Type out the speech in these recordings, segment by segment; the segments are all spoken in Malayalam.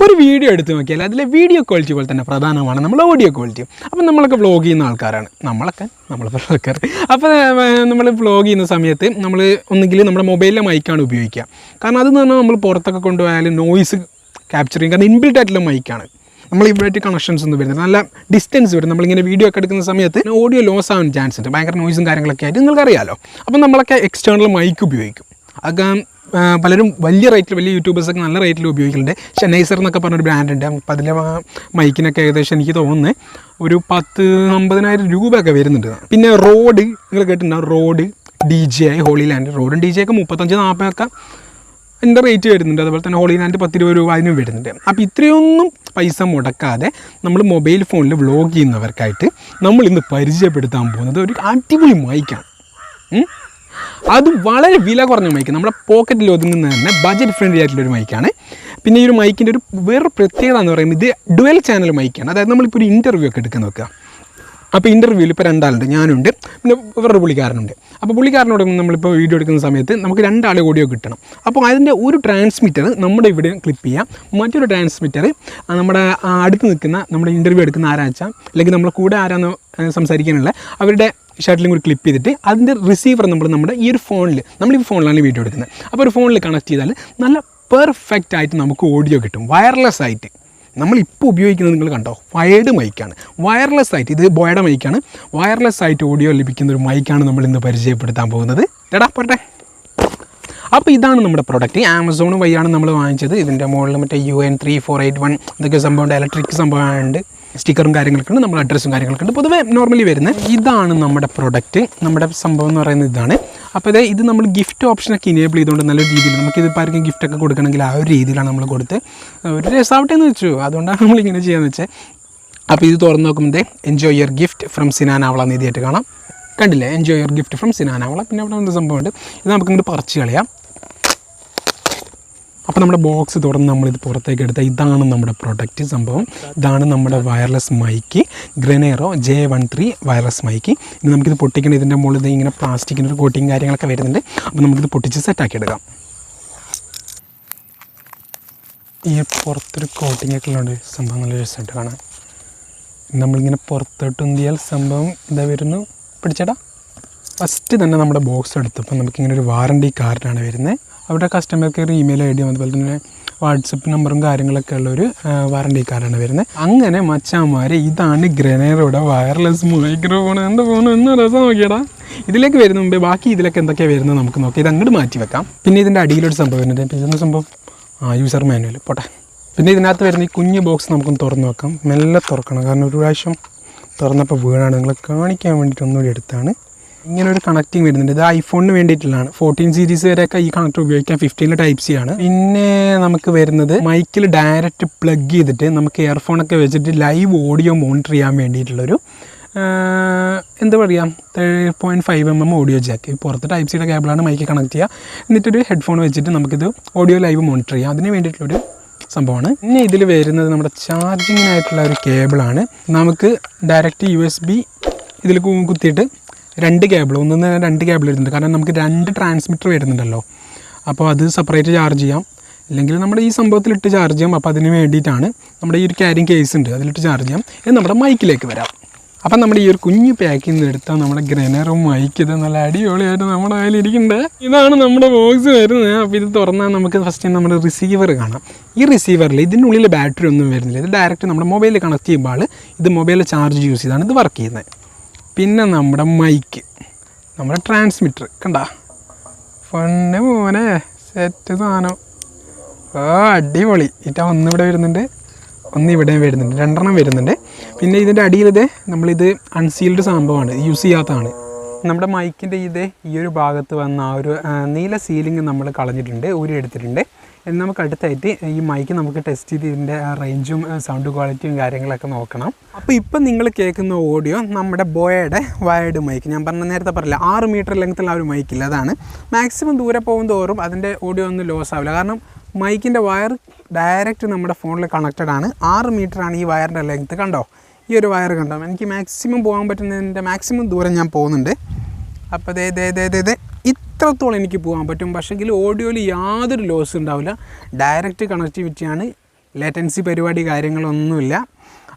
ഒരു വീഡിയോ എടുത്ത് നോക്കിയാൽ അതിലെ വീഡിയോ ക്വാളിറ്റി പോലെ തന്നെ പ്രധാനമാണ് നമ്മൾ ഓഡിയോ ക്വാളിറ്റി. അപ്പം നമ്മളൊക്കെ വ്ളോഗ് ചെയ്യുന്ന ആൾക്കാരാണ്, നമ്മളിപ്പോൾ ആൾക്കാർ. അപ്പോൾ നമ്മൾ വ്ളോഗ് ചെയ്യുന്ന സമയത്ത് നമ്മൾ ഒന്നുകിൽ നമ്മുടെ മൊബൈലിലെ മൈക്കാണ് ഉപയോഗിക്കുക. കാരണം അതെന്ന് പറഞ്ഞാൽ നമ്മൾ പുറത്തൊക്കെ കൊണ്ടുപോയാൽ നോയ്സ് ക്യാപ്ചർ ചെയ്യും. കാരണം ഇൻബിൽറ്റ് ആയിട്ടുള്ള മൈക്കാണ്. നമ്മൾ ഇവിടെയായിട്ട് കണക്ഷൻസ് ഒന്നും വരുന്നത്, നല്ല ഡിസ്റ്റൻസ് വരും. നമ്മളിങ്ങനെ വീഡിയോ ഒക്കെ എടുക്കുന്ന സമയത്ത് ഓഡിയോ ലോസ് ആവാൻ ചാൻസ് ഉണ്ട്, ഭയങ്കര നോയ്സും കാര്യങ്ങളൊക്കെ ആയിട്ട് നിങ്ങൾക്കറിയാമല്ലോ. അപ്പം നമ്മളൊക്കെ എക്സ്റ്റേണൽ മൈക്ക് ഉപയോഗിക്കും. അതൊക്കെ പലരും വലിയ യൂട്യൂബേഴ്സൊക്കെ നല്ല റേറ്റിൽ ഉപയോഗിക്കുന്നുണ്ട്. ഷെനൈസർ എന്നൊക്കെ പറഞ്ഞൊരു ബ്രാൻഡുണ്ട്. അപ്പം അതിലെ മൈക്കിനൊക്കെ ഏകദേശം എനിക്ക് തോന്നുന്നത് ഒരു 10-50,000 രൂപയൊക്കെ വരുന്നുണ്ട്. പിന്നെ റോഡ് നിങ്ങൾ കേട്ടിട്ടുണ്ടാവും, റോഡ് DJI ഹോളി ലാൻഡ്. റോഡും DJI ഒക്കെ 35-40 അതിൻ്റെ റേറ്റ് വരുന്നുണ്ട്. അതുപോലെ തന്നെ ഹോളി ലാൻഡ് 10-20 രൂപ അതിനും വരുന്നുണ്ട്. അപ്പോൾ ഇത്രയൊന്നും പൈസ മുടക്കാതെ നമ്മൾ മൊബൈൽ ഫോണിൽ വ്ളോഗ് ചെയ്യുന്നവർക്കായിട്ട് നമ്മൾ ഇന്ന് പരിചയപ്പെടുത്താൻ പോകുന്നത് ഒരു അടിപൊളി മൈക്കാണ്. അത് വളരെ വില കുറഞ്ഞ മൈക്ക്, നമ്മുടെ പോക്കറ്റിൽ ഒതുങ്ങുന്ന തന്നെ ബജറ്റ് ഫ്രണ്ട്ലി ആയിട്ടുള്ളൊരു മൈക്കാണ്. പിന്നെ ഈ ഒരു മൈക്കിൻ്റെ ഒരു വേറെ പ്രത്യേകത എന്ന് പറയുന്നത് ഇത് ഡുവൽ ചാനൽ മൈക്കാണ്. അതായത് നമ്മളിപ്പോൾ ഒരു ഇൻ്റർവ്യൂ ഒക്കെ എടുക്കാൻ നോക്കുക. അപ്പോൾ ഇൻ്റർവ്യൂവിൽ ഇപ്പോൾ 2 ആളുണ്ട്, ഞാനുണ്ട്, പിന്നെ വേറൊരു പുള്ളിക്കാരനുണ്ട്. അപ്പോൾ പുള്ളിക്കാരനോട് നമ്മളിപ്പോൾ വീഡിയോ എടുക്കുന്ന സമയത്ത് നമുക്ക് 2 ആളെ ഓഡിയോ കിട്ടണം. അപ്പോൾ അതിൻ്റെ ഒരു ട്രാൻസ്മിറ്റർ നമ്മുടെ ഇവിടെ ക്ലിപ്പ് ചെയ്യാം, മറ്റൊരു ട്രാൻസ്മിറ്റർ നമ്മുടെ അടുത്ത് നിൽക്കുന്ന നമ്മുടെ ഇൻ്റർവ്യൂ എടുക്കുന്ന ആരാച്ചാൽ അല്ലെങ്കിൽ നമ്മളെ കൂടെ ആരാന്ന് സംസാരിക്കാനുള്ള അവരുടെ ഷട്ടിലും കൂടി ക്ലിപ്പ് ചെയ്തിട്ട് അതിൻ്റെ റിസീവർ നമ്മുടെ ഈ ഒരു ഫോണിൽ, നമ്മളീ ഫോണിലാണ് വീഡിയോ എടുക്കുന്നത്. അപ്പോൾ ഒരു ഫോണിൽ കണക്ട് ചെയ്താൽ നല്ല പെർഫെക്റ്റ് ആയിട്ട് നമുക്ക് ഓഡിയോ കിട്ടും. വയർലെസ് ആയിട്ട് നമ്മളിപ്പോൾ ഉപയോഗിക്കുന്നത് നിങ്ങൾ കണ്ടോ, വയേർഡ് മൈക്കാണ്. വയർലെസ് ആയിട്ട്, ഇത് ബോയുടെ മൈക്കാണ്. വയർലെസ് ആയിട്ട് ഓഡിയോ ലഭിക്കുന്ന ഒരു മൈക്കാണ് നമ്മൾ ഇന്ന് പരിചയപ്പെടുത്താൻ പോകുന്നത്. പോട്ടെ. അപ്പോൾ ഇതാണ് നമ്മുടെ പ്രൊഡക്റ്റ്. ആമസോൺ വഴിയാണ് നമ്മൾ വാങ്ങിച്ചത്. ഇതിൻ്റെ മുകളിൽ മറ്റേ UN3481 ഇതൊക്കെ സംഭവമുണ്ട്, ഇലക്ട്രിക് സംഭവമുണ്ട്, സ്റ്റിക്കറും കാര്യങ്ങളൊക്കെ ഉണ്ട്, നമ്മുടെ അഡ്രസ്സും കാര്യങ്ങളൊക്കെ ഉണ്ട്. പൊതുവേ നോർമലി വരുന്നത് ഇതാണ് നമ്മുടെ പ്രൊഡക്റ്റ്. നമ്മുടെ സംഭവം എന്ന് പറയുന്നത് ഇതാണ്. അപ്പോൾ ഇത് നമ്മൾ ഗിഫ്റ്റ് ഓപ്ഷനൊക്കെ ഇനേബിൾ ചെയ്തുകൊണ്ട് നല്ല രീതിയിൽ നമുക്കിത് ഇപ്പോൾ ആർക്കും ഗിഫ്റ്റൊക്കെ കൊടുക്കണമെങ്കിൽ ആ ഒരു രീതിയിലാണ് നമ്മൾ കൊടുത്ത് ഒരു രസമാവട്ടെ എന്ന് വെച്ചു. അതുകൊണ്ടാണ് നമ്മളിങ്ങനെ ചെയ്യാന്ന് വെച്ചാൽ. അപ്പോൾ ഇത് തുറന്ന് നോക്കുമ്പോൾ എൻജോയ് യുവർ ഗിഫ്റ്റ് ഫ്രം സിനാനാവള നീതിയായിട്ട് കാണാം. കണ്ടില്ലേ, എൻജോയ് യുവർ ഗിഫ്റ്റ് ഫ്രം സിനാനാവള. പിന്നെ അവിടെ എന്ത് സംഭവമുണ്ട്, ഇത് നമുക്ക് ഇങ്ങോട്ട് പറിച്ച് കളയാം. അപ്പോൾ നമ്മുടെ ബോക്സ് തുറന്ന് നമ്മളിത് പുറത്തേക്ക് എടുത്താൽ ഇതാണ് നമ്മുടെ പ്രൊഡക്റ്റ് സംഭവം. ഇതാണ് നമ്മുടെ വയർലെസ് മൈക്ക്, ഗ്രനേറോ J13 വയർലെസ് മൈക്ക്. ഇനി നമുക്കിത് പൊട്ടിക്കണം. ഇതിൻ്റെ മുകളിൽ ഇങ്ങനെ പ്ലാസ്റ്റിക്കിൻ്റെ ഒരു കോട്ടിങ് കാര്യങ്ങളൊക്കെ വരുന്നുണ്ട്. അപ്പോൾ നമുക്കിത് പൊട്ടിച്ച് സെറ്റാക്കി എടുക്കാം. ഈ പുറത്തൊരു കോട്ടിങ്ങൊക്കെ ഉള്ളതുകൊണ്ട് സംഭവം നല്ല രസമായിട്ട് കാണാം. നമ്മളിങ്ങനെ പുറത്തോട്ട് ഉന്തിയാൽ സംഭവം ഇതാ വരുന്നു. പിടിച്ചേടാ. ഫസ്റ്റ് തന്നെ നമ്മുടെ ബോക്സ് എടുത്തപ്പോൾ നമുക്കിങ്ങനെ ഒരു വാറണ്ടി കാർഡാണ് വരുന്നത്. അവിടെ കസ്റ്റമർ കെയർ ഇമെയിൽ ID അതുപോലെ തന്നെ വാട്സപ്പ് നമ്പറും കാര്യങ്ങളൊക്കെ ഉള്ളൊരു വാറണ്ടി കാർഡാണ് വരുന്നത്. അങ്ങനെ മച്ചാന്മാർ, ഇതാണ് ഗ്രനേറോയുടെ വയർലെസ് മൈക്രോഫോൺ. എന്താ ഫോൺ എന്ന് രസം നോക്കിയടാ. ഇതിലേക്ക് വരുന്ന മുമ്പേ ബാക്കി ഇതിലൊക്കെ എന്തൊക്കെയാണ് വരുന്നത് നമുക്ക് നോക്കാം. ഇത് അങ്ങോട്ട് മാറ്റി വെക്കാം. പിന്നെ ഇതിൻ്റെ അടിയിലൊരു സംഭവം വരുന്നുണ്ട്. പിന്നെ ഇതെന്ന സംഭവം യൂസർ മാനുവൽ പോട്ടെ. പിന്നെ ഇതിനകത്ത് വരുന്ന ഈ കുഞ്ഞ് ബോക്സ് നമുക്കൊന്ന് തുറന്ന് വെക്കാം. മെല്ലെ തുറക്കണം, കാരണം ഒരു പ്രാവശ്യം തുറന്നപ്പോൾ വീണാണ്. നിങ്ങളെ കാണിക്കാൻ വേണ്ടിയിട്ട് ഒന്നുകൂടി എടുത്താണ്. ഇങ്ങനെ ഒരു കണക്റ്റിംഗ് വരുന്നുണ്ട്. ഇത് ഐഫോണിന് വേണ്ടിയിട്ടുള്ളതാണ്. 14 സീരീസ് വരെയൊക്കെ ഈ കണക്ടർ ഉപയോഗിക്കാം. 15 Type C ആണ്. പിന്നെ നമുക്ക് വരുന്നത് മൈക്കിൽ ഡയറക്റ്റ് പ്ലഗ് ചെയ്തിട്ട് നമുക്ക് ഇയർഫോണൊക്കെ വെച്ചിട്ട് ലൈവ് ഓഡിയോ മോണിറ്റർ ചെയ്യാൻ വേണ്ടിയിട്ടുള്ളൊരു എന്താ പറയുക 3.5mm ഓഡിയോ ജാക്ക്. പുറത്ത് Type C കേബിളാണ് മൈക്ക് കണക്ട് ചെയ്യുക. എന്നിട്ടൊരു ഹെഡ്ഫോൺ വെച്ചിട്ട് നമുക്കിത് ഓഡിയോ ലൈവ് മോണിറ്റർ ചെയ്യാം. അതിന് വേണ്ടിയിട്ടുള്ളൊരു സംഭവമാണ്. പിന്നെ ഇതിൽ വരുന്നത് നമ്മുടെ ചാർജിങ്ങിനായിട്ടുള്ള ഒരു കേബിളാണ്. നമുക്ക് ഡയറക്റ്റ് USB ഇതിൽ കുത്തിയിട്ട് 2 കേബിൾ, 2 കേബിൾ വരുന്നുണ്ട്. കാരണം നമുക്ക് 2 ട്രാൻസ്മിറ്റർ വരുന്നുണ്ടല്ലോ. അപ്പോൾ അത് സെപ്പറേറ്റ് ചാർജ് ചെയ്യാം, അല്ലെങ്കിൽ നമ്മുടെ ഈ സംഭവത്തിലിട്ട് ചാർജ് ചെയ്യാം. അപ്പോൾ അതിന് വേണ്ടിയിട്ടാണ് നമ്മുടെ ഈ ഒരു ക്യാരിങ് കേസ് ഉണ്ട്, അതിലിട്ട് ചാർജ് ചെയ്യാം. ഇത് നമ്മുടെ മൈക്കിലേക്ക് വരാം. അപ്പം നമ്മുടെ ഈ ഒരു കുഞ്ഞു പാക്കിൽ നിന്ന് എടുത്താൽ നമ്മുടെ ഗ്രനേറും മൈക്ക് ഇത് നല്ല അടിപൊളിയായിട്ട് നമ്മുടെ കയ്യിലിരിക്കുന്നുണ്ട്. ഇതാണ് നമ്മുടെ ബോക്സ് വരുന്നത്. അപ്പോൾ ഇത് തുറന്നാൽ നമുക്ക് ഫസ്റ്റ് നമ്മുടെ റിസീവർ കാണാം. ഈ റിസീവറിൽ ഇതിനുള്ളിൽ ബാറ്ററി ഒന്നും വരുന്നില്ല. ഇത് ഡയറക്റ്റ് നമ്മുടെ മൊബൈലിൽ കണക്ട് ചെയ്യുമ്പോൾ ഇത് മൊബൈലിൽ ചാർജ് യൂസ് ചെയ്താണ് ഇത് വർക്ക് ചെയ്യുന്നത്. പിന്നെ നമ്മുടെ മൈക്ക്, നമ്മുടെ ട്രാൻസ്മിറ്റർ കണ്ട പൊന്നെ മോനെ സെറ്റ് സാധനം. അടിപൊളി. ഒന്നിവിടെ വരുന്നുണ്ട്, ഒന്ന് ഇവിടെയും വരുന്നുണ്ട്, 2 എണ്ണം വരുന്നുണ്ട്. പിന്നെ ഇതിൻ്റെ അടിയിലിത് നമ്മളിത് അൺസീൽഡ് സംഭവമാണ്, യൂസ് ചെയ്യാത്തതാണ്. നമ്മുടെ മൈക്കിൻ്റെ ഈ ഒരു ഭാഗത്ത് വന്ന ആ ഒരു നീല സീലിംഗ് നമ്മൾ കളഞ്ഞിട്ടുണ്ട്, എടുത്തിട്ടുണ്ട്. നമുക്ക് അടുത്തായിട്ട് ഈ മൈക്ക് നമുക്ക് ടെസ്റ്റ് ചെയ്ത് ഇതിൻ്റെ റേഞ്ചും സൗണ്ട് ക്വാളിറ്റിയും കാര്യങ്ങളൊക്കെ നോക്കണം. അപ്പോൾ ഇപ്പം നിങ്ങൾ കേൾക്കുന്ന ഓഡിയോ നമ്മുടെ ബോയയുടെ വയർഡ് മൈക്ക്. ഞാൻ നേരത്തെ പറഞ്ഞില്ല 6 മീറ്റർ ലെങ്ത്തുള്ള ആ ഒരു മൈക്കില്ല, അതാണ്. മാക്സിമം ദൂരെ പോകും തോറും അതിൻ്റെ ഓഡിയോ ഒന്നും ലോസ് ആവില്ല. കാരണം മൈക്കിൻ്റെ വയർ ഡയറക്റ്റ് നമ്മുടെ ഫോണിൽ കണക്റ്റഡ് ആണ്. 6 മീറ്ററാണ് ഈ വയറിൻ്റെ ലെങ്ത്ത്. കണ്ടോ, ഈ ഒരു വയർ കണ്ടോ. എനിക്ക് മാക്സിമം പോകാൻ പറ്റുന്നതിൻ്റെ മാക്സിമം ദൂരം ഞാൻ പോകുന്നുണ്ട്. അപ്പോൾ ഇത്രത്തോളം എനിക്ക് പോകാൻ പറ്റും. പക്ഷേങ്കിൽ ഓഡിയോയിൽ യാതൊരു ലോസ് ഉണ്ടാവില്ല. ഡയറക്റ്റ് കണക്റ്റിവിറ്റിയാണ് ലേറ്റൻസി പരിപാടി കാര്യങ്ങളൊന്നുമില്ല.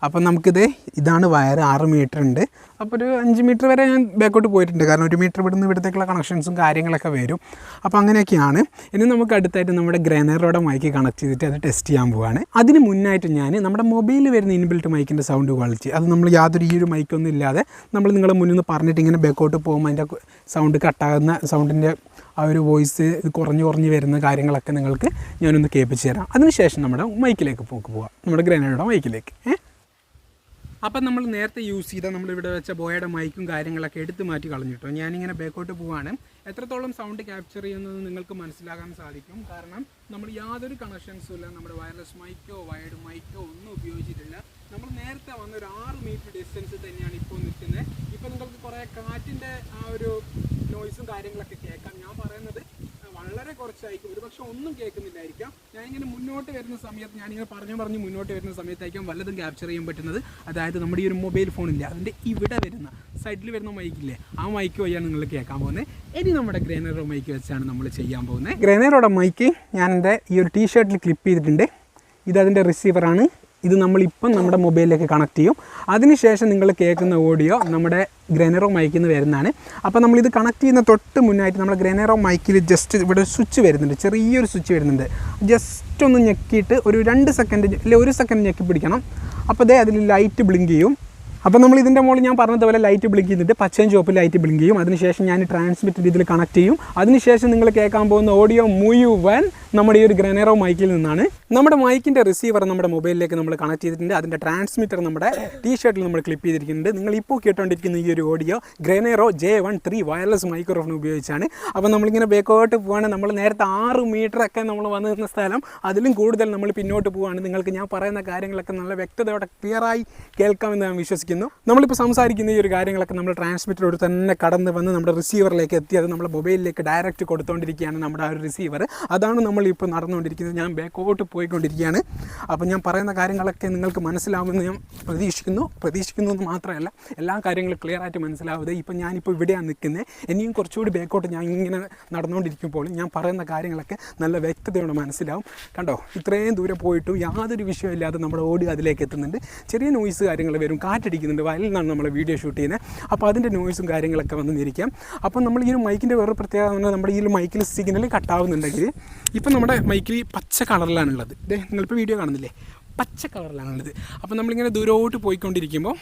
അപ്പം നമുക്കിത് ഇതാണ് വയർ 6 മീറ്റർ ഉണ്ട്. അപ്പോൾ ഒരു 5 മീറ്റർ വരെ ഞാൻ ബാക്കോട്ട് പോയിട്ടുണ്ട്, കാരണം 1 മീറ്റർ ഇവിടത്തേക്കുള്ള കണക്ഷൻസും കാര്യങ്ങളൊക്കെ വരും. അപ്പോൾ അങ്ങനെയൊക്കെയാണ്. ഇനി നമുക്ക് അടുത്തായിട്ട് നമ്മുടെ ഗ്രനേറോയുടെ മൈക്ക് കണക്ട് ചെയ്തിട്ട് അത് ടെസ്റ്റ് ചെയ്യാൻ പോവുകയാണ്. അതിന് മുന്നായിട്ട് ഞാൻ നമ്മുടെ മൊബൈലിൽ വരുന്ന ഇൻബിൽറ്റ് മൈക്കിൻ്റെ സൗണ്ട് ക്വാളിറ്റി അത് നമ്മൾ യാതൊരു ഈ ഒരു മൈക്കൊന്നും ഇല്ലാതെ നമ്മൾ നിങ്ങളെ മുന്നിൽ നിന്ന് പറഞ്ഞിട്ട് ഇങ്ങനെ ബാക്കോട്ട് പോകുമ്പോൾ അതിൻ്റെ സൗണ്ട് കട്ടാകുന്ന സൗണ്ടിൻ്റെ ആ ഒരു വോയിസ് കുറഞ്ഞ് വരുന്ന കാര്യങ്ങളൊക്കെ നിങ്ങൾക്ക് ഞാനൊന്ന് കേൾപ്പിച്ച് തരാം. അതിനുശേഷം നമ്മുടെ മൈക്കിലേക്ക് പോകാം, നമ്മുടെ ഗ്രനേഡയുടെ മൈക്കിലേക്ക്. അപ്പം നമ്മൾ നേരത്തെ യൂസ് ചെയ്ത നമ്മളിവിടെ വെച്ച ബോയയുടെ മൈക്കും കാര്യങ്ങളൊക്കെ എടുത്ത് മാറ്റി കളഞ്ഞിട്ടോ. ഞാനിങ്ങനെ ബാക്കോട്ട് പോവാണ്. എത്രത്തോളം സൗണ്ട് ക്യാപ്ചർ ചെയ്യുന്നത് നിങ്ങൾക്ക് മനസ്സിലാക്കാൻ സാധിക്കും. കാരണം നമ്മൾ യാതൊരു കണക്ഷൻസും ഇല്ല, നമ്മുടെ വയർലെസ് മൈക്കോ വയർഡ് മൈക്കോ ഒന്നും ഉപയോഗിച്ചിട്ടില്ല. നമ്മൾ നേരത്തെ വന്ന ഒരു 6 മീറ്റർ ഡിസ്റ്റൻസ് തന്നെയാണ് ഇപ്പോൾ നിൽക്കുന്നത്. ഇപ്പോൾ നിങ്ങൾക്ക് കുറേ കാറ്റിൻ്റെ ആ ഒരു നോയ്സും കാര്യങ്ങളൊക്കെ കേൾക്കാം. ഞാൻ പറയുന്നത് വളരെ കുറച്ചായിരിക്കും, ഒരുപക്ഷെ ഒന്നും കേൾക്കുന്നില്ലായിരിക്കാം. ഞാനിങ്ങനെ മുന്നോട്ട് വരുന്ന സമയത്ത് ഞാനിങ്ങനെ പറഞ്ഞു മുന്നോട്ട് വരുന്ന സമയത്തായിരിക്കും വല്ലതും ക്യാപ്ചർ ചെയ്യാൻ പറ്റുന്നത്. അതായത് നമ്മുടെ ഈ ഒരു മൊബൈൽ ഫോണില്ല, അതിൻ്റെ ഇവിടെ വരുന്ന സൈഡിൽ വരുന്ന മൈക്കില്ലേ, ആ മൈക്ക് വഴിയാണ് നിങ്ങൾ കേൾക്കാൻ പോകുന്നത്. ഇനി നമ്മുടെ ഗ്രനേറോ മൈക്ക് വെച്ചാണ് നമ്മൾ ചെയ്യാൻ പോകുന്നത്. ഗ്രനേറോയുടെ മൈക്ക് ഞാൻ എൻ്റെ ഈ ഒരു ടീഷർട്ടിൽ ക്ലിപ്പ് ചെയ്തിട്ടുണ്ട്. ഇതതിൻ്റെ റിസീവറാണ്. ഇത് നമ്മളിപ്പം നമ്മുടെ മൊബൈലിലേക്ക് കണക്ട് ചെയ്യും. അതിനുശേഷം നിങ്ങൾ കേൾക്കുന്ന ഓഡിയോ നമ്മുടെ ഗ്രനേറോ മൈക്കിൽ നിന്ന് വരുന്നതാണ്. അപ്പോൾ നമ്മളിത് കണക്ട് ചെയ്യുന്ന തൊട്ട് മുന്നായിട്ട് നമ്മുടെ ഗ്രനേറോ മൈക്കിൽ ജസ്റ്റ് ഇവിടെ സ്വിച്ച് വരുന്നുണ്ട്, ചെറിയൊരു സ്വിച്ച് വരുന്നുണ്ട്. ജസ്റ്റ് ഒന്ന് ഞെക്കിയിട്ട് ഒരു 2 സെക്കൻഡ് അല്ലെ 1 സെക്കൻഡ് ഞെക്കി പിടിക്കണം. അപ്പോൾ ദേ അതിൽ ലൈറ്റ് ബ്ലിങ്ക് ചെയ്യും. അപ്പോൾ നമ്മൾ ഇതിൻ്റെ മുകളിൽ ഞാൻ പറഞ്ഞതുപോലെ ലൈറ്റ് ബ്ലിങ്ക് ചെയ്തിട്ട് പച്ചയും ചുവപ്പ് ലൈറ്റ് ബ്ലിങ്ക് ചെയ്യും. അതിനുശേഷം ഞാൻ ട്രാൻസ്മിറ്റർ ഇതിൽ കണക്ട് ചെയ്യും. അതിനുശേഷം നിങ്ങൾ കേൾക്കാൻ പോകുന്ന ഓഡിയോ മുഴുവൻ നമ്മുടെ ഈ ഒരു ഗ്രനേറോ മൈക്കിൽ നിന്നാണ്. നമ്മുടെ മൈക്കിൻ്റെ റിസീവർ നമ്മുടെ മൊബൈലിലേക്ക് നമ്മൾ കണക്ട് ചെയ്തിട്ടുണ്ട്. അതിൻ്റെ ട്രാൻസ്മിറ്റർ നമ്മുടെ ടീഷർട്ടിൽ നമ്മൾ ക്ലിപ്പ് ചെയ്തിരിക്കുന്നുണ്ട്. നിങ്ങൾ ഇപ്പോൾ കേട്ടുകൊണ്ടിരിക്കുന്ന ഈ ഒരു ഓഡിയോ ഗ്രനേറോ J13 വയർലെസ് മൈക്രോഫോൺ ഉപയോഗിച്ചാണ്. അപ്പോൾ നമ്മളിങ്ങനെ ബാക്കോട്ട് പോവുകയാണ്. നമ്മൾ നേരത്തെ 6 മീറ്ററൊക്കെ നമ്മൾ വന്നു നിന്ന സ്ഥലം അതിലും കൂടുതൽ നമ്മൾ പിന്നോട്ട് പോവുകയാണ്. നിങ്ങൾക്ക് ഞാൻ പറയുന്ന കാര്യങ്ങളൊക്കെ നല്ല വ്യക്തതയോടെ ക്ലിയറായി കേൾക്കാമെന്ന് ഞാൻ വിശ്വസിക്കുന്നു. നമ്മളിപ്പോൾ സംസാരിക്കുന്ന ഈ ഒരു കാര്യങ്ങളൊക്കെ നമ്മൾ ട്രാൻസ്മിറ്ററോട് തന്നെ കടന്ന് വന്ന് നമ്മുടെ റിസീവറിലേക്ക് എത്തി അത് നമ്മുടെ മൊബൈലിലേക്ക് ഡയറക്റ്റ് കൊടുത്തുകൊണ്ടിരിക്കുകയാണ് നമ്മുടെ ആ ഒരു റിസീവർ. അതാണ് നമ്മളിപ്പോൾ നടന്നുകൊണ്ടിരിക്കുന്നത്. ഞാൻ ബാക്കോട്ട് പോയിക്കൊണ്ടിരിക്കുകയാണ്. അപ്പോൾ ഞാൻ പറയുന്ന കാര്യങ്ങളൊക്കെ നിങ്ങൾക്ക് മനസ്സിലാവുമെന്ന് ഞാൻ പ്രതീക്ഷിക്കുന്നു എന്ന് മാത്രമല്ല, എല്ലാ കാര്യങ്ങളും ക്ലിയർ ആയിട്ട് മനസ്സിലാവുന്നത്. ഇപ്പം ഞാനിപ്പോൾ ഇവിടെയാണ് നിൽക്കുന്നത്. ഇനിയും കുറച്ചുകൂടി ബാക്കോട്ട് ഞാൻ ഇങ്ങനെ നടന്നുകൊണ്ടിരിക്കുമ്പോൾ ഞാൻ പറയുന്ന കാര്യങ്ങളൊക്കെ നല്ല വ്യക്തതയോടെ മനസ്സിലാവും. കണ്ടോ, ഇത്രയും ദൂരം പോയിട്ടും യാതൊരു വിഷയമില്ലാതെ നമ്മുടെ ഓഡിയോ അതിലേക്ക് എത്തുന്നുണ്ട്. ചെറിയ നോയ്സ് കാര്യങ്ങൾ വരും, കാറ്റടിക്കുന്നുണ്ട്. വയലിൽ നിന്നാണ് നമ്മൾ വീഡിയോ ഷൂട്ട് ചെയ്യുന്നത്. അപ്പോൾ അതിൻ്റെ നോയ്സും കാര്യങ്ങളൊക്കെ വന്നിരിക്കാം. അപ്പോൾ നമ്മൾ ഈ ഒരു മൈക്കിൻ്റെ വേറെ പ്രത്യേകത പറഞ്ഞാൽ നമ്മുടെ ഈ മൈക്കിൽ സിഗ്നൽ കട്ടാവുന്നുണ്ടെങ്കിൽ ഇപ്പം നമ്മുടെ മൈക്കിൽ പച്ച കളറിലാണുള്ളത്. നിങ്ങളിപ്പോൾ വീഡിയോ കാണുന്നില്ലേ, പച്ച കളറിലാണുള്ളത്. അപ്പോൾ നമ്മളിങ്ങനെ ദൂരോട്ട് പോയിക്കൊണ്ടിരിക്കുമ്പോൾ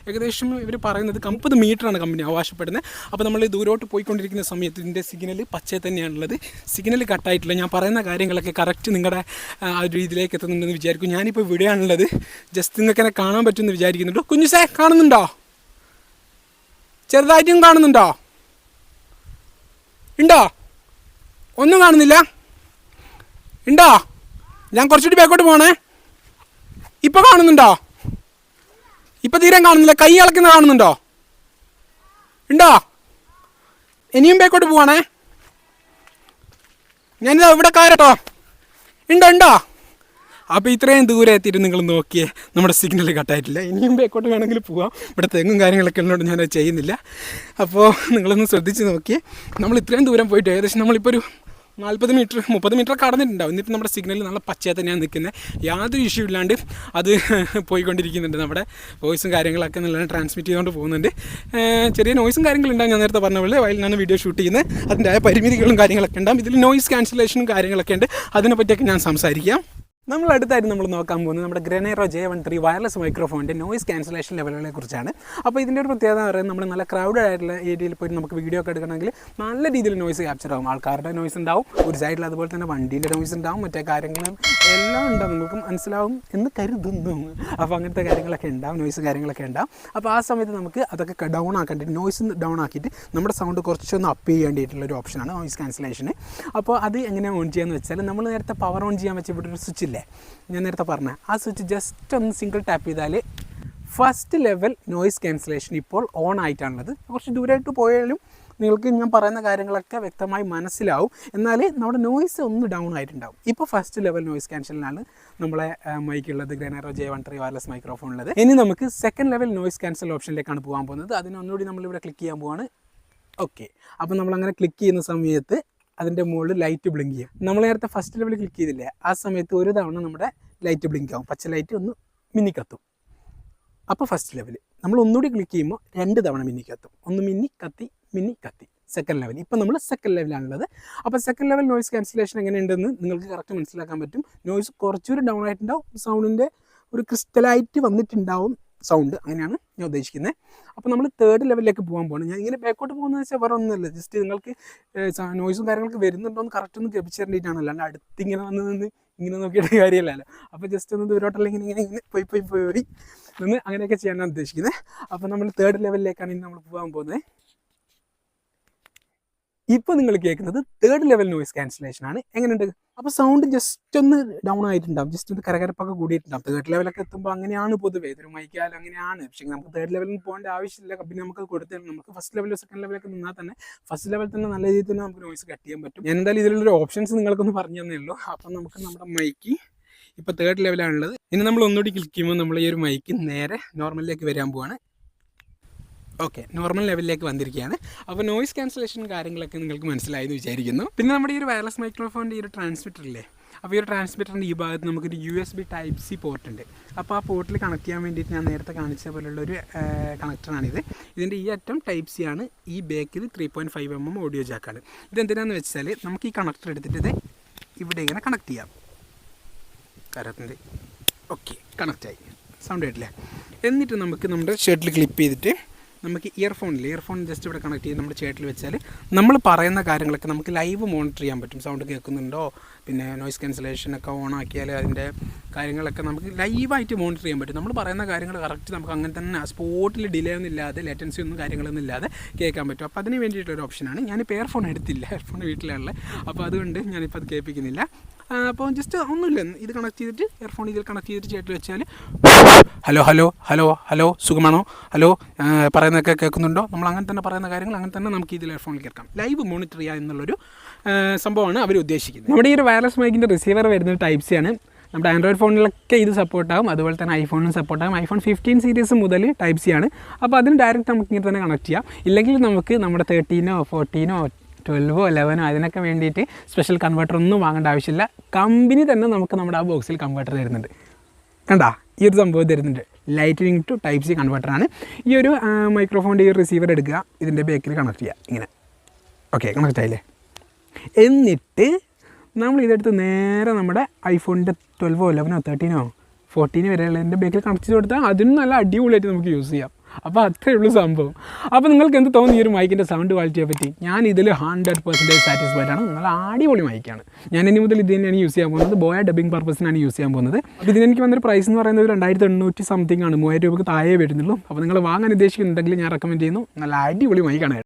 ഏകദേശം ഇവർ പറയുന്നത് 50 മീറ്ററാണ് കമ്പനി അവകാശപ്പെടുന്നത്. അപ്പോൾ നമ്മൾ ദൂരോട്ട് പോയിക്കൊണ്ടിരിക്കുന്ന സമയത്ത് ഇതിൻ്റെ സിഗ്നൽ പച്ച തന്നെയാണുള്ളത്, സിഗ്നൽ കട്ടായിട്ടില്ല. ഞാൻ പറയുന്ന കാര്യങ്ങളൊക്കെ കറക്റ്റ് നിങ്ങളുടെ ആ ഒരു രീതിയിലേക്ക് എത്തുന്നുണ്ടെന്ന് വിചാരിക്കും. ഞാനിപ്പോൾ ഇവിടെയാണുള്ളത്. ജസ്റ്റ് നിങ്ങൾക്കെന്നെ കാണാൻ പറ്റുമെന്ന് വിചാരിക്കുന്നുണ്ടോ? കുഞ്ഞുസേ കാണുന്നുണ്ടോ? ചെറുതായിട്ടും കാണുന്നുണ്ടോ? ഉണ്ടോ? ഒന്നും കാണുന്നില്ല? ഉണ്ടോ? ഞാൻ കുറച്ചുകൂടി ബാക്കോട്ട് പോകണേ. ഇപ്പോൾ കാണുന്നുണ്ടോ? ഇപ്പോൾ തീരെ കാണുന്നില്ല. കൈ ഇളക്കുന്ന കാണുന്നുണ്ടോ? ഉണ്ടോ? ഇനിയും ബാക്കോട്ട് പോവാണേ. ഞാനിതാ ഇവിടെ കയറട്ടോ. ഉണ്ടോ? അപ്പോൾ ഇത്രയും ദൂരെ എത്തിയിട്ട് നിങ്ങൾ നോക്കിയേ, നമ്മുടെ സിഗ്നൽ കട്ടായിട്ടില്ല. ഇനിയും ബാക്കോട്ട് വേണമെങ്കിൽ പോവാം. ഇവിടെ തെങ്ങും കാര്യങ്ങളൊക്കെ ഉള്ളതുകൊണ്ട് ഞാനത് ചെയ്യുന്നില്ല. അപ്പോൾ നിങ്ങളൊന്ന് ശ്രദ്ധിച്ച് നോക്കിയേ. നമ്മൾ ഇത്രയും ദൂരം പോയിട്ട് ഏകദേശം നമ്മളിപ്പോൾ ഒരു 40 മീറ്റർ 30 മീറ്റർ കടന്നിട്ടുണ്ടാവും. എന്നിട്ട് നമ്മുടെ സിഗ്നൽ നല്ല പച്ചയായി തന്നെയാണ് നിൽക്കുന്നത്. യാതൊരു ഇഷ്യൂ ഇല്ലാണ്ട് അത് പോയിക്കൊണ്ടിരിക്കുന്നുണ്ട്. നമ്മുടെ വോയിസും കാര്യങ്ങളൊക്കെ നല്ല ട്രാൻസ്മിറ്റ് ചെയ്തുകൊണ്ട് പോകുന്നുണ്ട്. ചെറിയ നോയ്സും കാര്യങ്ങളുണ്ടാകും. ഞാൻ നേരത്തെ പറഞ്ഞ പോലെ വയലിനാണ് വീഡിയോ ഷൂട്ട് ചെയ്യുന്നത്. അതിൻ്റെ പരിമിതികളും കാര്യങ്ങളൊക്കെ ഉണ്ടാകും. ഇതിൽ നോയ്സ് ക്യാൻസലേഷനും കാര്യങ്ങളൊക്കെ ഉണ്ട്. അതിനെപ്പറ്റിയൊക്കെ ഞാൻ സംസാരിക്കാം. നമ്മൾ അടുത്തായിട്ട് നമ്മൾ നോക്കാൻ പോകുന്നത് നമ്മുടെ ഗ്രനേറോ J13 വയർലെസ് മൈക്രോഫോണിൻ്റെ നോയ്സ് ക്യാൻസലേഷൻ ലെവലുകളെ കുറിച്ചാണ്. അപ്പോൾ ഇതിൻ്റെ ഒരു പ്രത്യേകത എന്ന് പറയുന്നത് നമ്മൾ നല്ല ക്രൗഡഡ് ആയിട്ടുള്ള ഏരിയയിൽ പോയിട്ട് നമുക്ക് വീഡിയോ ഒക്കെ എടുക്കണമെങ്കിൽ നല്ല രീതിയിൽ നോയ്സ് ക്യാപ്ചർ ആകും. ആൾക്കാരുടെ നോയ്സ് ഉണ്ടാവും, ഒരു സൈഡിൽ അതുപോലെ തന്നെ വണ്ടീൻ്റെ നോയ്സ് ഉണ്ടാവും, മറ്റേ കാര്യങ്ങളും എല്ലാം ഉണ്ടാവും. നമുക്ക് മനസ്സിലാവും എന്ന് കരുതുന്നു. അപ്പോൾ അങ്ങനത്തെ കാര്യങ്ങളൊക്കെ ഉണ്ടാവും, നോയ്സ് കാര്യങ്ങളൊക്കെ ഉണ്ടാവും. അപ്പോൾ ആ സമയത്ത് നമുക്ക് അതൊക്കെ ഡൗൺ ആക്കേണ്ടിട്ട് നോയ്സ് ഡൗൺ ആക്കിയിട്ട് നമ്മുടെ സൗണ്ട് കുറച്ചൊന്ന് അപ്പ് ചെയ്യേണ്ടിയിട്ടുള്ളൊരു ഓപ്ഷനാണ് നോയ്സ് ക്യാൻസലേഷന്. അപ്പോൾ അത് എങ്ങനെയാണ് ഓൺ ചെയ്യാന്ന് വെച്ചാൽ നമ്മൾ നേരത്തെ പവർ ഓൺ ചെയ്യാൻ വെച്ച ഇവിടെ ഒരു സ്വിച്ച് ഇല്ലേ, ഞാൻ നേരത്തെ പറഞ്ഞ ആ സ്വിച്ച് ജസ്റ്റ് ഒന്ന് സിംഗിൾ ടാപ്പ് ചെയ്താൽ ഫസ്റ്റ് ലെവൽ നോയ്സ് ക്യാൻസലേഷൻ ഇപ്പോൾ ഓൺ ആയിട്ടാണുള്ളത്. കുറച്ച് ദൂരമായിട്ട് പോയാലും നിങ്ങൾക്ക് ഞാൻ പറയുന്ന കാര്യങ്ങളൊക്കെ വ്യക്തമായി മനസ്സിലാവും. എന്നാൽ നമ്മുടെ നോയ്സ് ഒന്ന് ഡൗൺ ആയിട്ടുണ്ടാവും. ഇപ്പോൾ ഫസ്റ്റ് ലെവൽ നോയ്സ് ക്യാൻസലിനാണ് നമ്മളെ മൈക്കുള്ളത്, ഗ്രനേറോ J13 വയർലെസ് മൈക്രോഫോൺ ഉള്ളത്. ഇനി നമുക്ക് സെക്കൻഡ് ലെവൽ നോയ്സ് ക്യാൻസൽ ഓപ്ഷനിലേക്കാണ് പോകാൻ പോകുന്നത്. അതിനൊന്നുകൂടി നമ്മളിവിടെ ക്ലിക്ക് ചെയ്യാൻ പോവാണ്. ഓക്കെ, അപ്പോൾ നമ്മളങ്ങനെ ക്ലിക്ക് ചെയ്യുന്ന സമയത്ത് അതിൻ്റെ മുകളിൽ ലൈറ്റ് ബ്ലിങ്ക് ചെയ്യും. നമ്മൾ നേരത്തെ ഫസ്റ്റ് ലെവൽ ക്ലിക്ക് ചെയ്തില്ലേ, ആ സമയത്ത് ഒരു തവണ നമ്മുടെ ലൈറ്റ് ബ്ലിങ്ക് ആവും, പച്ച ലൈറ്റ് ഒന്ന് മിന്നി കത്തും. അപ്പോൾ ഫസ്റ്റ് ലെവൽ നമ്മൾ ഒന്നുകൂടി ക്ലിക്ക് ചെയ്യുമ്പോൾ 2 തവണ മിന്നി കത്തും, ഒന്ന് മിന്നി കത്തി. Second level. ഇപ്പം നമ്മൾ സെക്കൻഡ് ലെവലാണുള്ളത്. അപ്പോൾ സെക്കൻഡ് ലെവൽ നോയ്സ് ക്യാൻസലേഷൻ എങ്ങനെയുണ്ടെന്ന് നിങ്ങൾക്ക് കറക്റ്റ് മനസ്സിലാക്കാൻ പറ്റും. നോയ്സ് കുറച്ചൊരു ഡൗൺ ആയിട്ടുണ്ടാവും, സൗണ്ടിൻ്റെ ഒരു ക്രിസ്റ്റലായിട്ട് വന്നിട്ടുണ്ടാവും സൗണ്ട്, അങ്ങനെയാണ് ഞാൻ ഉദ്ദേശിക്കുന്നത്. അപ്പോൾ നമ്മൾ തേർഡ് ലെവലിലേക്ക് പോകാൻ പോകണം. ഞാൻ ഇങ്ങനെ ബാക്കോട്ട് പോകുന്നത് വെച്ചാൽ വേറെ ഒന്നുമല്ല, ജസ്റ്റ് നിങ്ങൾക്ക് നോയ്സും കാര്യങ്ങളൊക്കെ വരുന്നുണ്ടോ എന്ന് കറക്റ്റ് ഒന്ന് ലഭിച്ചു തരേണ്ടിയിട്ടാണ്, അല്ലാണ്ട് അടുത്തിങ്ങനെ വന്ന് നിന്ന് ഇങ്ങനെ നോക്കിയിട്ട് കാര്യമില്ലല്ലോ. അപ്പോൾ ജസ്റ്റ് ഒന്ന് ദൂരോട്ടല്ല ഇങ്ങനെ പോയി നിന്ന് അങ്ങനെയൊക്കെ ചെയ്യാനാണ് ഉദ്ദേശിക്കുന്നത്. അപ്പോൾ നമ്മൾ തേർഡ് ലെവലിലേക്കാണ് ഇനി നമ്മൾ പോകാൻ പോകുന്നത്. ഇപ്പോൾ നിങ്ങൾ കേൾക്കുന്നത് തേർഡ് ലെവൽ നോയ്സ് ക്യാൻസലേഷൻ ആണ്. എങ്ങനെയുണ്ട്? അപ്പോൾ സൗണ്ട് ജസ്റ്റ് ഒന്ന് ഡൗൺ ആയിട്ടുണ്ടാവും, ജസ്റ്റ് ഒന്ന് കരകരപ്പൊക്കെ കൂടിയിട്ടുണ്ടാവും. തേർഡ് ലെവലൊക്കെ എത്തുമ്പോൾ അങ്ങനെയാണ് പൊതുവേ, ഇതൊരു മൈക്കാലും അങ്ങനെയാണ്. പക്ഷേ നമുക്ക് തേർഡ് ലെവലിൽ പോകേണ്ട ആവശ്യമില്ല, പിന്നെ നമുക്ക് കൊടുത്താൽ നമുക്ക് ഫസ്റ്റ് ലെവലോ സെക്കൻഡ് ലെവലൊക്കെ നിന്നാൽ തന്നെ ഫസ്റ്റ് ലെവലിൽ തന്നെ നല്ല രീതിയിൽ തന്നെ നമുക്ക് നോയ്സ് കട്ട് ചെയ്യാൻ പറ്റും. ഞാൻ എന്തായാലും ഇതിലുള്ളൊരു ഓപ്ഷൻസ് നിങ്ങൾക്കൊന്ന് പറഞ്ഞു തന്നേ ഉള്ളൂ. അപ്പം നമുക്ക് നമ്മുടെ മൈക്ക് ഇപ്പോൾ തേർഡ് ലെവലാണുള്ളത്. ഇനി നമ്മൾ ഒന്നുകൂടി ക്ലിക്ക് ചെയ്യുമ്പോൾ നമ്മൾ ഈ ഒരു മൈക്ക് നേരെ നോർമലിലേക്ക് വരാൻ പോവാണ്. ഓക്കെ, നോർമൽ ലെവലിലേക്ക് വന്നിരിക്കുകയാണ്. അപ്പോൾ നോയ്സ് ക്യാൻസലേഷൻ കാര്യങ്ങളൊക്കെ നിങ്ങൾക്ക് മനസ്സിലായെന്ന് വിചാരിക്കുന്നു. പിന്നെ നമ്മുടെ ഈ ഒരു വയർലെസ് മൈക്രോഫോണിൻ്റെ ഈ ഒരു ട്രാൻസ്മിറ്റർ ഇല്ലേ, അപ്പോൾ ഈ ഒരു ട്രാൻസ്മിറ്ററിൻ്റെ ഈ ഭാഗത്ത് നമുക്കൊരു USB Type-C പോർട്ട് ഉണ്ട്. അപ്പോൾ ആ പോർട്ടിൽ കണക്ട് ചെയ്യാൻ വേണ്ടിയിട്ട് ഞാൻ നേരത്തെ കാണിച്ച പോലുള്ളൊരു കണക്ടറാണിത്. ഇതിൻ്റെ ഈ അറ്റം Type-C ആണ്, ഈ ബാക്കിൽ 3.5 mm ഓഡിയോ ജാക്കാണ്. ഇതെന്തിനാണെന്ന് വെച്ചാൽ നമുക്ക് ഈ കണക്ടർ എടുത്തിട്ട് ഇത് ഇവിടെ ഇങ്ങനെ കണക്ട് ചെയ്യാം. കാര്യത്തിൻ്റെ ഓക്കെ കണക്റ്റായി, സൗണ്ട് ആയിട്ടില്ലേ. എന്നിട്ട് നമുക്ക് നമ്മുടെ ഷർട്ടിൽ ക്ലിപ്പ് ചെയ്തിട്ട് നമുക്ക് ഇയർഫോൺ ജസ്റ്റ് ഇവിടെ കണക്ട് ചെയ്ത് നമ്മുടെ ചേട്ടിൽ വെച്ചാൽ നമ്മൾ പറയുന്ന കാര്യങ്ങളൊക്കെ നമുക്ക് ലൈവ് മോണിറ്റർ ചെയ്യാൻ പറ്റും. സൗണ്ട് കേൾക്കുന്നുണ്ടോ, പിന്നെ നോയ്സ് ക്യാൻസലേഷനൊക്കെ ഓൺ ആക്കിയാൽ അതിൻ്റെ കാര്യങ്ങളൊക്കെ നമുക്ക് ലൈവായിട്ട് മോണിറ്റർ ചെയ്യാൻ പറ്റും. നമ്മൾ പറയുന്ന കാര്യങ്ങൾ കറക്റ്റ് നമുക്ക് അങ്ങനെ തന്നെ സ്പോട്ടിൽ ഡിലേ ഒന്നും ഇല്ലാതെ, ലേറ്റൻസി ഒന്നും കാര്യങ്ങളൊന്നും ഇല്ലാതെ കേൾക്കാൻ പറ്റും. അപ്പോൾ അതിന് വേണ്ടിയിട്ടൊരു ഓപ്ഷനാണ്. ഞാനിപ്പോൾ ഇയർഫോൺ എടുത്തില്ല, ഇയർഫോൺ വീട്ടിലുള്ള, അപ്പോൾ അതുകൊണ്ട് ഞാനിപ്പോൾ അത് കേൾപ്പിക്കുന്നില്ല. അപ്പോൾ ജസ്റ്റ് ഒന്നുമില്ല, ഇത് കണക്ട് ചെയ്തിട്ട് ഇയർഫോൺ ഇതിൽ കണക്ട് ചെയ്തിട്ട് ചേട്ടിൽ വെച്ചാൽ ഹലോ സുഖമാണോ, ഹലോ പറയുന്നതൊക്കെ കേൾക്കുന്നുണ്ടോ, നമ്മൾ അങ്ങനെ തന്നെ പറയുന്ന കാര്യങ്ങൾ അങ്ങനെ തന്നെ നമുക്ക് ഇതിൽ ഇയർഫോണിൽ കേൾക്കാം. ലൈവ് മോണിറ്റർ ചെയ്യുക എന്നുള്ളൊരു സംഭവമാണ് അവർ ഉദ്ദേശിക്കുന്നത്. നമ്മുടെ ഈ ഒരു വയർലെസ് മൈക്കിൻ്റെ റിസീവർ വരുന്നത് Type-C ആണ്. നമ്മുടെ ആൻഡ്രോയിഡ് ഫോണിലൊക്കെ ഇത് സപ്പോർട്ടാകും, അതുപോലെ തന്നെ ഐഫോണിനും സപ്പോർട്ടാകും. iPhone 15 സീരീസ് മുതൽ Type-C ആണ്. അപ്പോൾ അതിന് ഡയറക്റ്റ് നമുക്ക് ഇങ്ങനെ തന്നെ കണക്ട് ചെയ്യാം. ഇല്ലെങ്കിൽ നമുക്ക് നമ്മുടെ 13 14 12 11 അതിനൊക്കെ വേണ്ടിയിട്ട് സ്പെഷ്യൽ കൺവേർട്ടർ ഒന്നും വാങ്ങേണ്ട ആവശ്യമില്ല. കമ്പനി തന്നെ നമുക്ക് നമ്മുടെ ആ ബോക്സിൽ കൺവേർട്ടർ തരുന്നുണ്ട്. കണ്ടാ, ഈ ഒരു സംഭവം തരുന്നുണ്ട്. ലൈറ്റ്നിങ് ടു Type-C കൺവേർട്ടറാണ്. ഈ ഒരു മൈക്രോഫോണിൻ്റെ ഈ റിസീവർ എടുക്കുക, ഇതിൻ്റെ ബാക്കിൽ കണക്ട് ചെയ്യുക, ഇങ്ങനെ. ഓക്കെ, കണക്റ്റ് ആയില്ലേ? എന്നിട്ട് നമ്മൾ ഇതെടുത്ത് നേരെ നമ്മുടെ ഐഫോണിൻ്റെ 12 11 13 14 വരെയുള്ളതിൻ്റെ ബാക്കിൽ കണക്ട് ചെയ്ത് കൊടുത്താൽ അതിനും നല്ല അടിപൊളിയായിട്ട് നമുക്ക് യൂസ് ചെയ്യാം. അപ്പോൾ അത്രയേ ഉള്ളൂ സംഭവം. അപ്പോൾ നിങ്ങൾക്ക് എന്ത് തോന്നി ഈ ഒരു മൈക്കിൻ്റെ സൗണ്ട് ക്വാളിറ്റിയെ പറ്റി? ഞാൻ ഇതിൽ 100% സാറ്റിസ്ഫൈഡ് ആണ്. നല്ല അടിപൊളി മൈക്കാണ്. ഞാൻ ഇനി മുതൽ ഇത് തന്നെയാണ് യൂസ് ചെയ്യാൻ പോകുന്നത്. ബോയ ഡബിങ് പർപ്പസിനാണ് യൂസ് ചെയ്യാൻ പോകുന്നത്. അപ്പോൾ ഇതിനെനിക്ക് വന്നൊരു പ്രൈസ് എന്ന് പറയുന്നത് 2800 സംതിങ് ആണ്, 3000 രൂപയ്ക്ക് താഴെ വരുന്നുള്ളൂ. അപ്പോൾ നിങ്ങൾ വാങ്ങാൻ ഉദ്ദേശിക്കുന്നുണ്ടെങ്കിൽ ഞാൻ റെക്കമെൻഡ് ചെയ്യുന്നു. നല്ല അടിപൊളി മൈക്കാണ്.